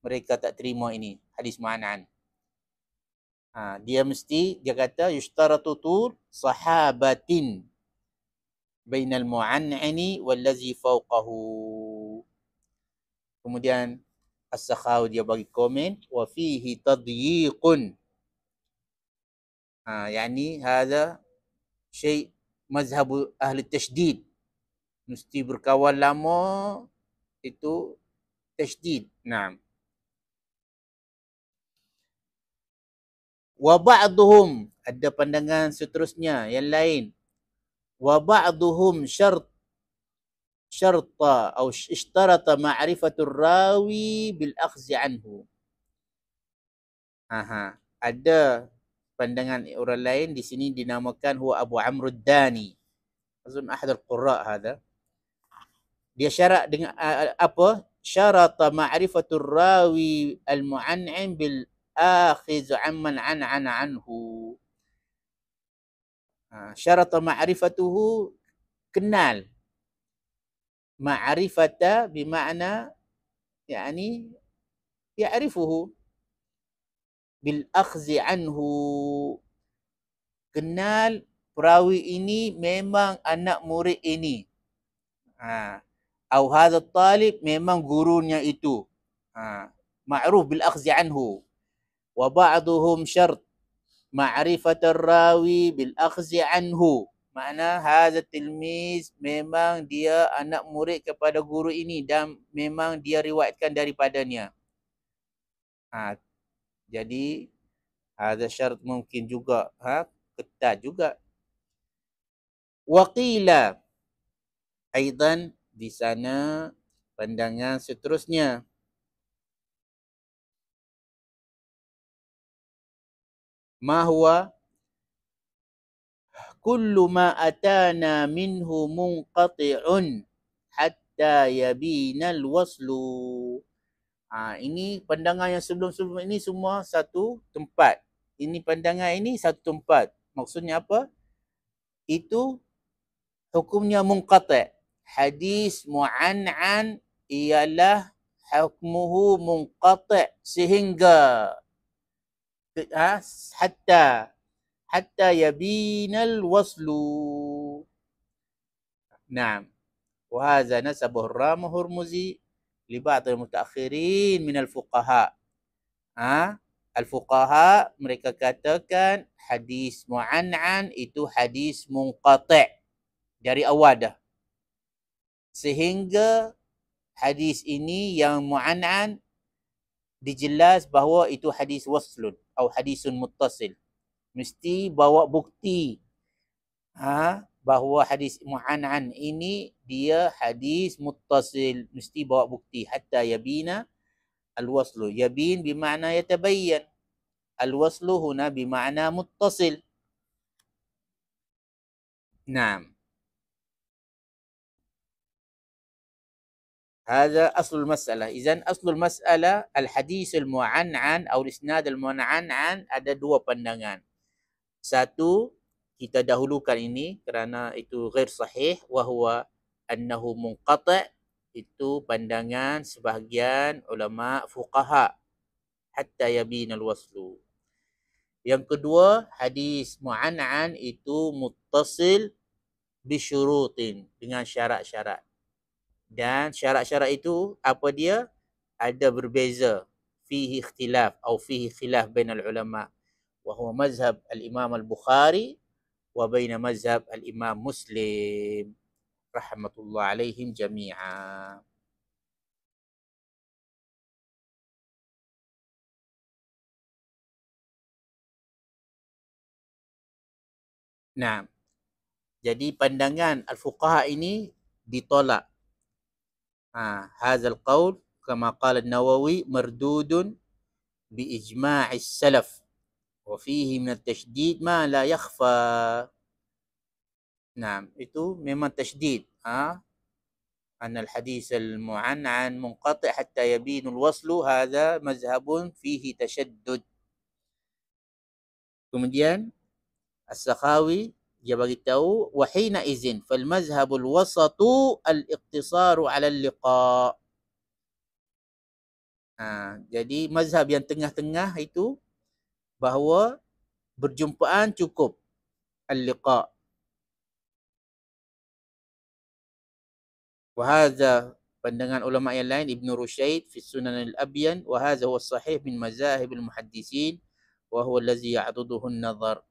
mereka tak terima ini hadis mu'an'an. Dia mesti, dia kata yushtaratu tul sahabatin bainal mu'an'ani wallazi fawqahu. Kemudian As-Sakhawi dia bagi komen, wa fihi tadyiqun. Yani hadha syai' mazhab ahli tasydid. Mesti berkawan lama, itu tasydid. Naam. Wa ba'duhum, ada pandangan seterusnya yang lain. Wa ba'duhum syarta atau ishtarata ma'rifatur rawi bil akhzi anhu. Ada pandangan orang lain di sini dinamakan huwa Abu Amr ad-Dani. Azun ahad al-qurra hada. Dia syarat dengan apa? Syarata ma'rifatur rawi al-mu'an'im bil akhiz amman an'ana anhu. Syarata ma'rifatuhu, kenal. Ma'rifata bima'na yani ya'rifuhu bil akhzi anhu. Kenal perawi ini memang anak murid ini. Atau hadha talib memang gurunya itu. Ma'ruf bil akhzi anhu. Wa ba'duhum syart ma'rifatar rawi bil akhzi anhu. Makna hadha tilmiz memang dia anak murid kepada guru ini dan memang dia riwayatkan daripadanya. Jadi hadha syarat mungkin juga ketat juga. Wa qila, aidan di sana pandangan seterusnya. Ma huwa kullu ma atana minhu munqati'un hatta yabina al-waslu. Ini pandangan yang sebelum-sebelum ini semua satu tempat. Ini pandangan ini satu tempat. Maksudnya apa? Itu hukumnya munqati'. Hadis mu'an'an ialah hukmuhu munqati' sehingga hatta yabinal waslu. Naam. Wa hadha nasabuhu ar-Rama Hurmuzi li ba'd al-mutaakhirin min al-fuqaha. Al-fuqaha mereka katakan hadis mu'an'an itu hadis munqati' dari awal dah. Sehingga hadis ini yang mu'an'an dijelas bahawa itu hadis waslun atau hadisun muttasil. Mesti bawa bukti bahawa hadis mu'an'an ini dia hadis muttasil. Mesti bawa bukti. Hatta yabina al-waslu. Yabin bima'na yatabayyan. Al-waslu huna bima'na muttasil. Naam. هذا أصل المسألة. إذن أصل المسألة الحديث المعنعن أو الإسناد المعنعن ada dua pandangan. Satu, kita dahulukan ini kerana itu ghair sahih, wahwa annahu munqati', itu pandangan sebahagian ulama fuqaha hatta yabinal waslu. Yang kedua, hadis mu'an'an itu muttasil bisyurutin, dengan syarat-syarat. Dan syarat-syarat itu apa dia? Ada berbeza. Fihi ikhtilaf atau fihi khilaf bainal ulama. Wa huwa mazhab al-Imam al-Bukhari wa baina mazhab al-Imam Muslim. Rahmatullah alaihim jami'a. Nah, jadi pandangan al-fuqaha ini ditolak. Hadzal qaul kama qala an-Nawawi mardudun bi ijma'is salaf wa fihi min at-tashdid ma la yakhfa. Nah, itu memang tasydid. أن الحديث المعنعن منقطع حتى يبين الوصل هذا مذهب فيه تشدد. Kemudian As-Sakhawi dia bagi tahu wahina izin fal mazhabul wasatu al-iqtisaru 'ala al-liqa. Jadi mazhab yang tengah-tengah itu bahawa berjumpaan cukup al-liqa. Wa hadza pandangan ulama yang lain Ibn Rushayd fi Sunan al-Abyan wa hadza huwa sahih min mazahib al-muhaddisin wa huwa allazi ya'duduhu an-nazar.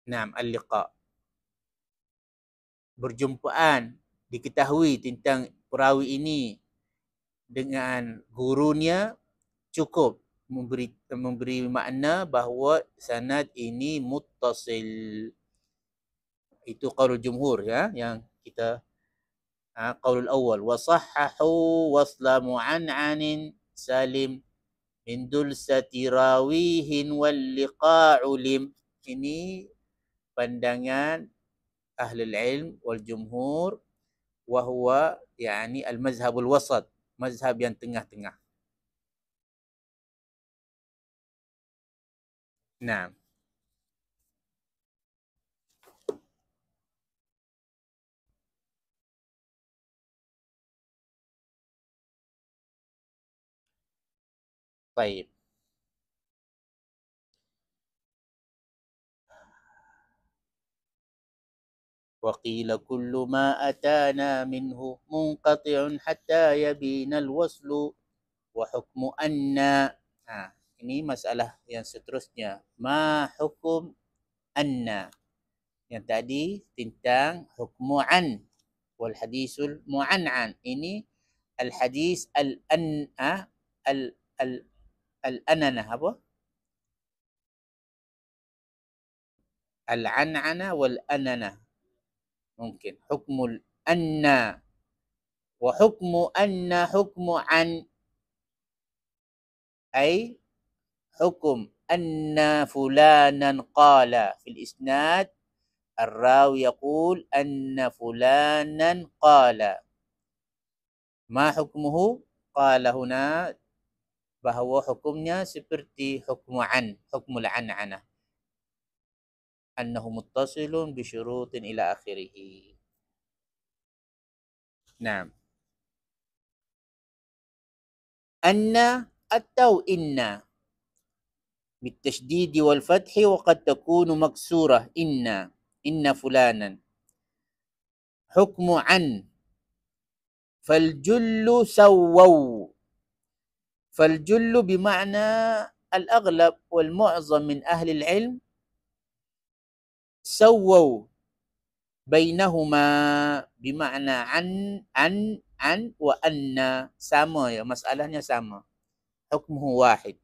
Naam, al-liqa. Berjumpaan, diketahui tentang perawi ini dengan gurunya cukup memberi makna bahawa sanad ini muttasil. Itu qaulul jumhur ya, yang kita qaulul awal wa sahhahu wasla mu'an'anin salim min dulsati rawihin wal liqa'u lim. Ini pandangan ahli ilm wal jumhur, wa huwa yani al mazhabul wasat, mazhab yang tengah-tengah. Nah, baik. وقيل كل ما أتانا منه منقطع حتى يبين الوصل وحكم أن. Ini masalah yang seterusnya. Ma hukum anna. Yang tadi tentang hukmu an wal hadisul mu'an'an. Ini al hadis al-anana apa? Al-an'ana wal anana. Mungkin hukmul anna wa hukmu anna hukmu an, ay hukum anna fulanan qala fil isnad الراوي يقول أن فلانا قال. ما حكمه؟ قال هنا bahawa hukumnya seperti hukmu an, hukmul an'anah. أنه متصل بشروط إلى آخره. نعم. أن أو إن بالتشديد والفتح وقد تكون مكسورة. إن فلانا. حكم عن فالجل سووا. فالجل بمعنى الأغلب والمعظم من أهل العلم سووا بينهما بمعنى عن وأن. sama ya, masalahnya sama. حكمه واحد.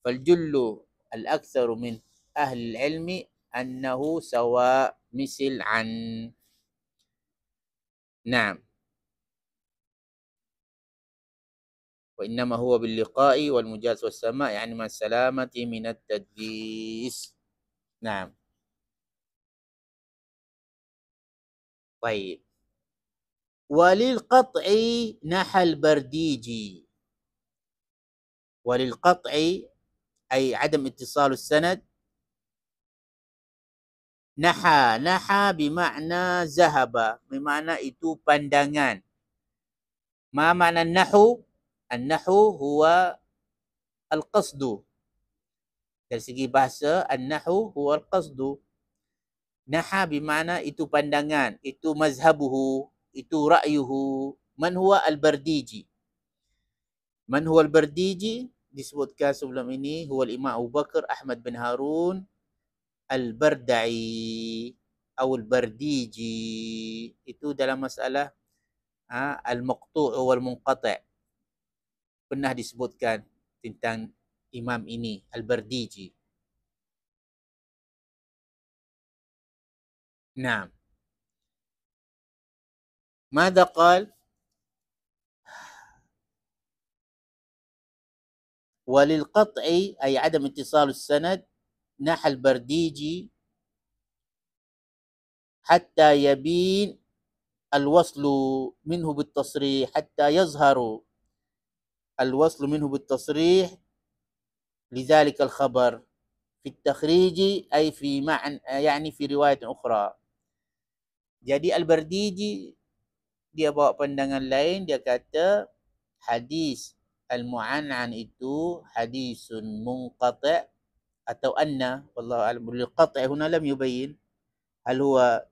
فالجل الأكثر من أهل العلم أنه سواء مثل عن. نعم. وإنما هو باللقاء والمجاز والسماع يعني مع السلامة من التدليس. نعم. Baik. Walil qat'i nahal bardiji. Walil qat'i ay adam ittisal sanad. Naha bermakna zahaba, bermakna itu pandangan. Ma makna nahu? An-nahu huwa al-qasdu. Dari segi bahasa, an-nahu huwa al-qasdu. Naha bermakna itu pandangan, itu mazhabuhu, itu ra'yuhu. Man huwa al-Bardiji? Man huwa al-Bardiji? Disebutkan sebelum ini, huwa al-Imam Abu Bakar Ahmad bin Harun al-Bardai atau al-Bardiji. Itu dalam masalah al-maqtu' wal munqati'. Pernah disebutkan tentang imam ini, al-Bardiji. Naam. ماذا قال؟ وللقطع أي عدم اتصال السند نحى البرديجي حتى يبين الوصل منه بالتصريح، حتى يظهر الوصل منه بالتصريح لذلك الخبر في التخريج أي في معنى يعني في رواية أخرى. Jadi Al-Bardiji dia bawa pandangan lain, dia kata hadis al-mu'an'an itu hadisun munqati' atau anna, wallahu a'lam. Bil qati' huna lam yubayyin hal huwa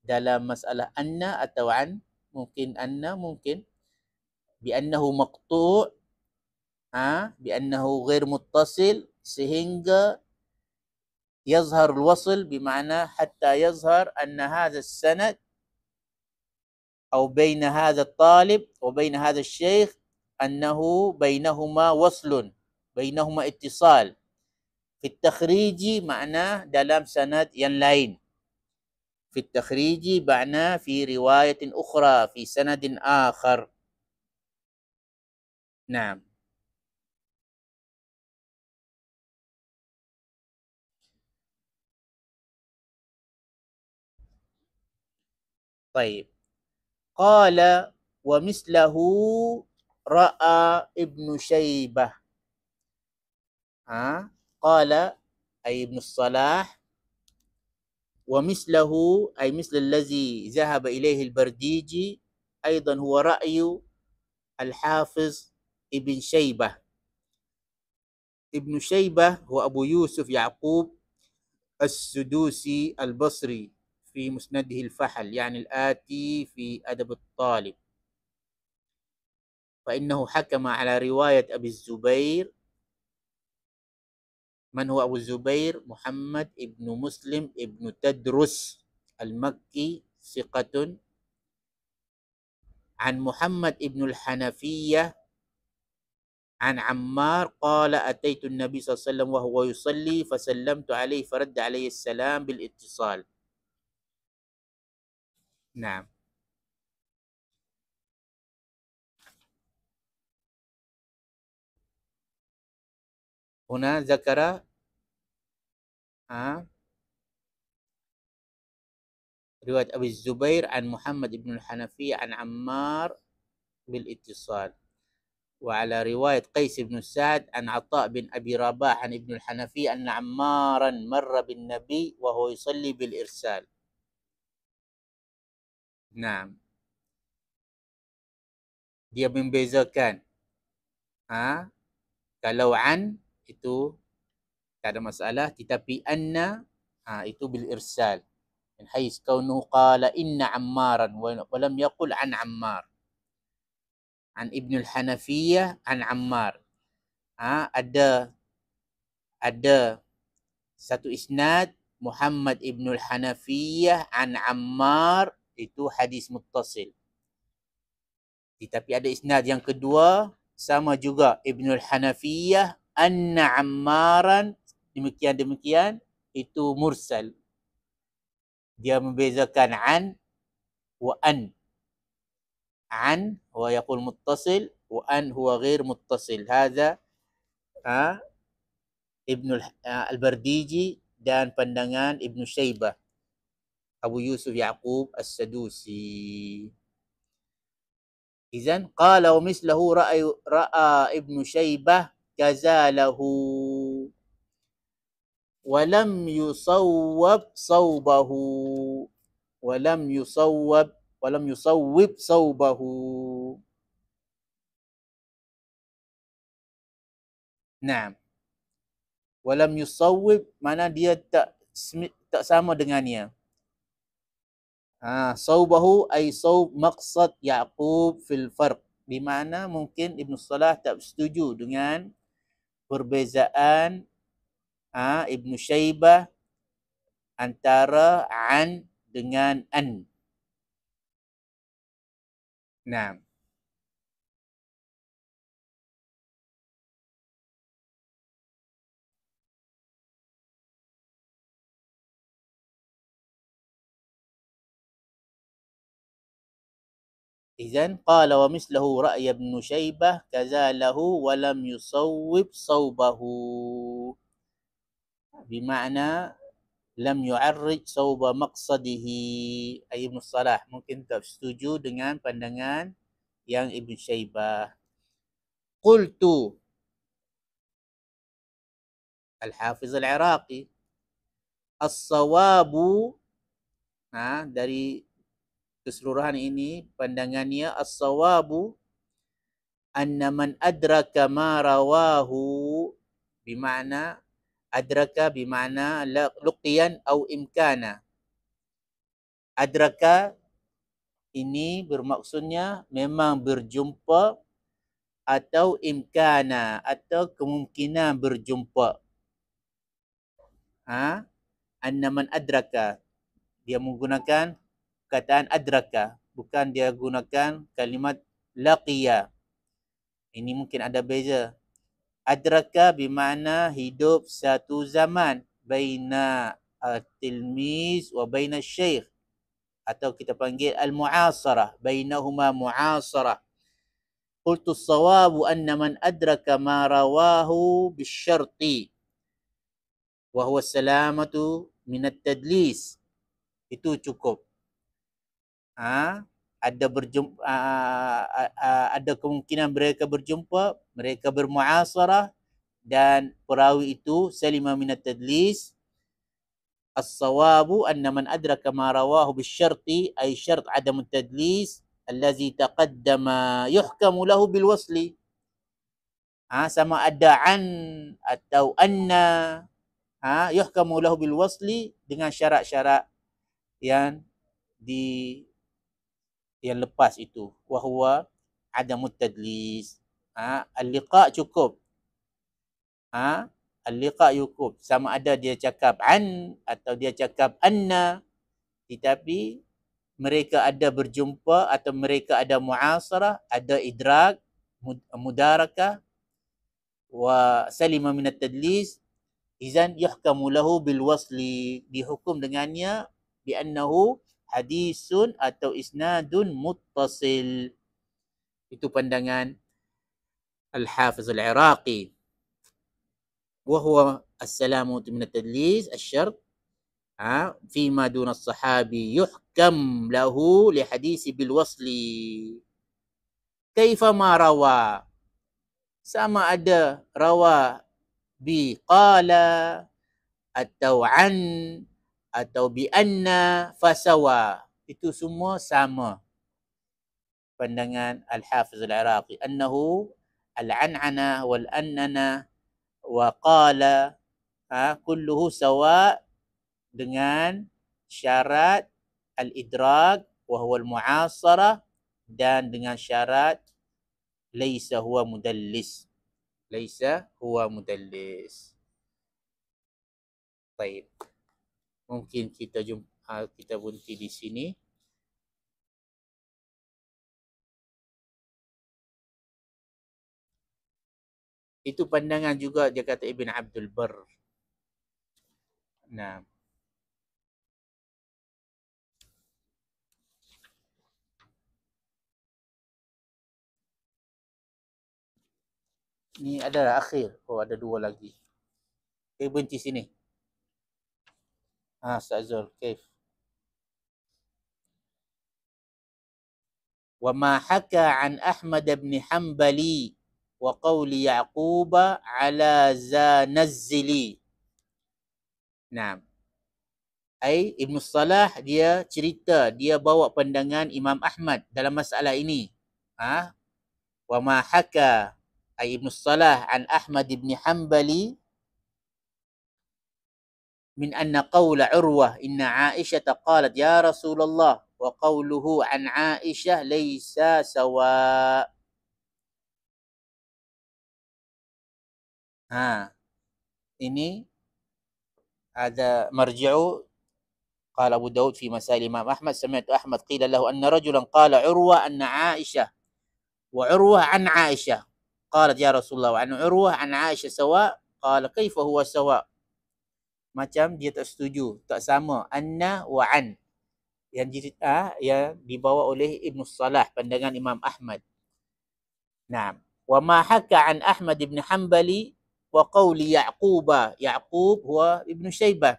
dalam masalah anna atau an. Mungkin anna, mungkin bi annahu maqtu' bi annahu ghair muttasil, sehingga يظهر الوصل بمعنى حتى يظهر أن هذا السند أو بين هذا الطالب وبين هذا الشيخ أنه بينهما وصل، بينهما اتصال. في التخريج معناه dalam sanad yang lain. في التخريج معناه في رواية أخرى في سند آخر. نعم. طيب. قال ومثله رأى ابن شيبة. قال أي ابن الصلاح، ومثله أي مثل الذي ذهب إليه البرديجي أيضا هو رأي الحافظ ابن شيبة. ابن شيبة هو أبو يوسف يعقوب السدوسي البصري في مسنده الفحل، يعني الآتي في أدب الطالب. فإنه حكم على رواية أبي الزبير. من هو أبو الزبير؟ محمد ابن مسلم ابن تدرس المكي، ثقة. عن محمد ابن الحنفية عن عمار قال أتيت النبي صلى الله عليه وسلم وهو يصلي فسلمت عليه فرد عليه السلام بالاتصال. نعم. هنا ذكر رواية أبي الزبير عن محمد بن الحنفية عن عمار بالاتصال. وعلى رواية قيس بن سعد عن عطاء بن أبي رباح عن ابن الحنفية أن عمارا مر بالنبي وهو يصلي بالإرسال. نعم. Dia membezakan. Kalau an itu tak ada masalah, tetapi anna itu bil irsal. Min hais kaunuhu qala inna ammaran wa lam yaqul an ammar. An Ibn al-Hanafiyah an Ammar. Ada satu isnad Muhammad Ibn al-Hanafiyah an Ammar, itu hadis muttasil. Tetapi ada isnad yang kedua sama juga Ibn al-Hanafiyah anna Ammaran, demikian itu mursal. Dia membezakan an wa an. عن هو يقول متصل وأن هو غير متصل. هذا ابن البرديجي dan pandangan Ibn Shaybah. Abu Yusuf Yaqub As-Sadusi. Izan qala wa mislahu ra'a Ibnu Syaibah kazalahu wa lam yusawwab sawbahu wa lam yusawwib sawbahu. Naam. Wa lam yusawwib mana dia tak sama dengannya. Sawbahu ay sawb maqsad Yaqub fil farq. Di mana mungkin Ibn Salah tak setuju dengan perbezaan Ibn Syaibah antara an dengan an. Naam. Izan qala wa mislahu ra'ya Ibn Syaibah kazalahu wa lam yusawwib sawbahu. Bermakna lam yu'arrij sawba maqsadihi. Ibn Salah mungkin tak setuju dengan pandangan yang Ibn Syaibah. Qultu Al-Hafiz Al-Iraqi as-sawabu, dari keseluruhan ini pandangannya as-sawabu anna man adraka ma rawahu, bermakna adraka bermakna luqiyan atau imkana. Adraka ini bermaksudnya memang berjumpa atau imkana atau kemungkinan berjumpa. Anna man adraka, dia menggunakan perkataan adraka, bukan dia gunakan kalimat laqiya. Ini mungkin ada beza. Adraka bermakna hidup satu zaman baina al-tilmiz wa baina syekh, atau kita panggil al-mu'asarah, bainahuma mu'asarah. Qultu as-sawabu anna man adraka ma rawahu bisyarti wa huwa salamatu min at-tadlis. Itu cukup. Ada berjumpa, ada kemungkinan mereka berjumpa, mereka bermuasarah dan perawi itu salima minat tadlis. As-sawabu anna man adraka ma rawahu bisyarti ay syart adam tadlis allazi taqaddama yuhkamu lahu bil wasli. Sama ada an atau anna, yuhkamu lahu bil wasli dengan syarat-syarat yang lepas itu, wahwa adamut tadlis. Al-liqa cukup. Al-liqa cukup, sama ada dia cakap an atau dia cakap anna, tetapi mereka ada berjumpa atau mereka ada muasarah, ada idrak, mudarakah wa salima minat tadlis. Izan yuhkamu lahu bil wasli, dihukum dengannya bi annahu hadisun atau isnadun muttasil. Itu pandangan Al-Hafiz Al-Iraqi. Wa huwa as-salamu min at-tadlis asy-syart fima duna as-sahabi yuhkam lahu li hadisi bil wasli. Kaifa ma rawa, sama ada rawa bi qala atau an atau bi anna fasawa, itu semua sama. Pandangan Al-Hafiz Al-Iraqi annahu al-an'ana wal annana wa qala kulluhu sawa, dengan syarat al-idrak wa huwa al-mu'asarah dan dengan syarat laisa huwa mudallis. Laisa huwa mudallis. Baik. Mungkin kita berhenti di sini. Itu pandangan juga dia kata Ibn Abdul Barr. Nah, ni adalah akhir. Ada dua lagi. Berhenti sini. Ustaz Zul, kaif? وما حكى عن أحمد بن حنبل وقول يعقوب على ذا نزلي. Nah, Ibn Salah dia cerita, dia bawa pandangan Imam Ahmad dalam masalah ini. Wa ma haka Ibn Salah an Ahmad ibn Hanbali min anna qawla Urwah inna Aisyah qalat ya Rasulullah wa qawluhu an Aisyah laysa sawa. Ini ada marji'u. قال أبو داود في مسائل الإمام أحمد سمعت أحمد قيل له أن رجلا قال عروة أن عائشة وعروة عن عائشة قالت يا رسول الله وعن عروة عن عائشة سواء قال كيف هو سواء. Macam dia tak setuju, tak sama anna wa an yang dibawa oleh Ibn Salah pandangan Imam Ahmad. Naam. Wa ma haka an Ahmad ibn Hanbali wa qawli Ya'qub. Ya'qub huwa Ibn Shaybah.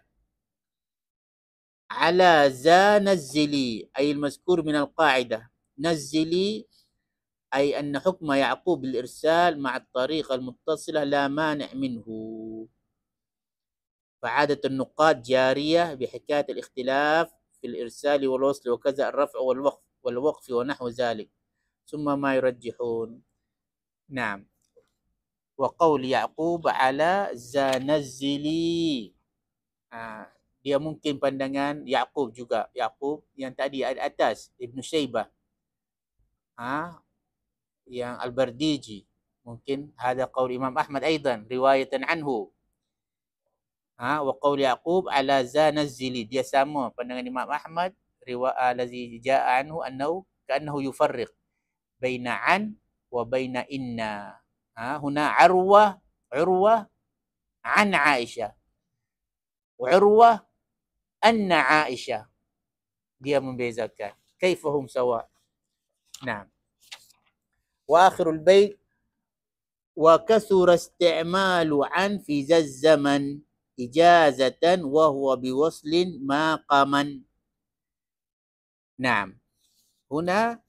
على ذا نزلي أي المذكور من القاعدة. نزلي أي أن حكم يعقوب بالإرسال مع الطريقة المتصلة لا مانع منه. فعادة النقاد جارية بحكاية الاختلاف في الإرسال والوصل وكذا الرفع والوقف ونحو ذلك ثم ما يرجحون. نعم. وقول يعقوب على ذا نزلي dia mungkin pandangan Ya'qub juga. Ya'qub yang tadi ada atas, Ibn Shaybah. Yang Al-Bardiji. Mungkin ada qaul Imam Ahmad aidan, riwayatan anhu. Wa qaul Ya'qub ala za nazzili. Dia sama pandangan Imam Ahmad. Allazi ja'a anhu annahu ka'annahu yufarriq baina an wa baina inna. Huna Urwah an Aisyah. Urwah anna Aisyah. Dia membezakan. Kaifahum sawa. Nah. Wa akhirul bait wa kasura isti'malu an fi zaman ijazatan wa huwa biwaslin maqaman. Nah. Huna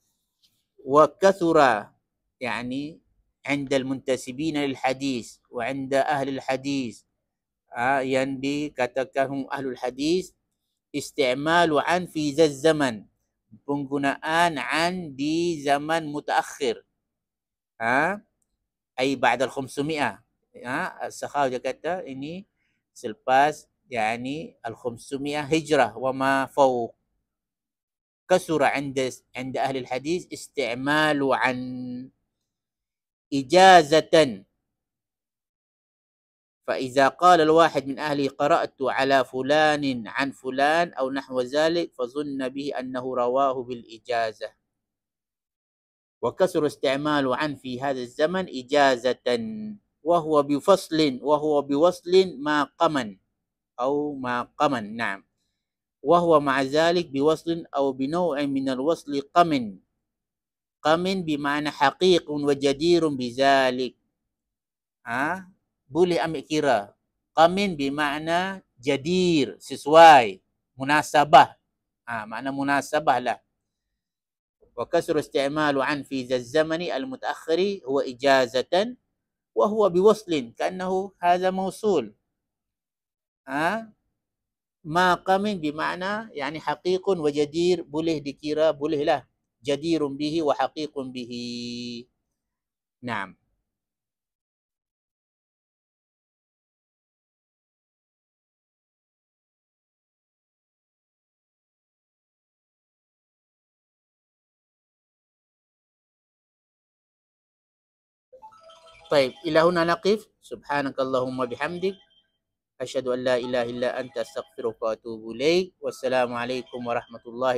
wa kasura yani عند المنتسبين للحديث وعند أهل الحديث yang dikatakan ahlul hadis isti'malu an fi zaman, penggunaan an di zaman mutaakhir ay ba'da al-500. As-Sakhawi dia kata ini selepas yani al-500 hijrah wa ma fawq. Kasura 'inda ahli al-hadis isti'malu an ijazatan. فإذا قال الواحد من أهله قرأت على فلان عن فلان أو نحو ذلك فظن به أنه رواه بالإجازة. وكثر استعمال عن في هذا الزمن إجازة وهو بوصل ما قمن أو ما قمن. نعم. وهو مع ذلك بوصل أو بنوع من الوصل قمن. قمن بمعنى حقيق وجدير بذلك. Boleh ambil kira. Qamin bermakna jadir, sesuai, munasabah. Makna munasabah lah. Wa kasru isti'malu an fi zamani al-mutaakhiri huwa ijazatan wa huwa biwaslin kannahu hadha mawsul. Ma qamin bermakna yani haqiqun wa jadir, boleh dikira, bolehlah. Jadirun bihi wa haqiqun bihi. Naam. طيب إلى هنا نقف. سبحانك اللهم بحمدك أشهد أن لا إله إلا أنت أستغفرك وأتوب إليك. والسلام عليكم ورحمة الله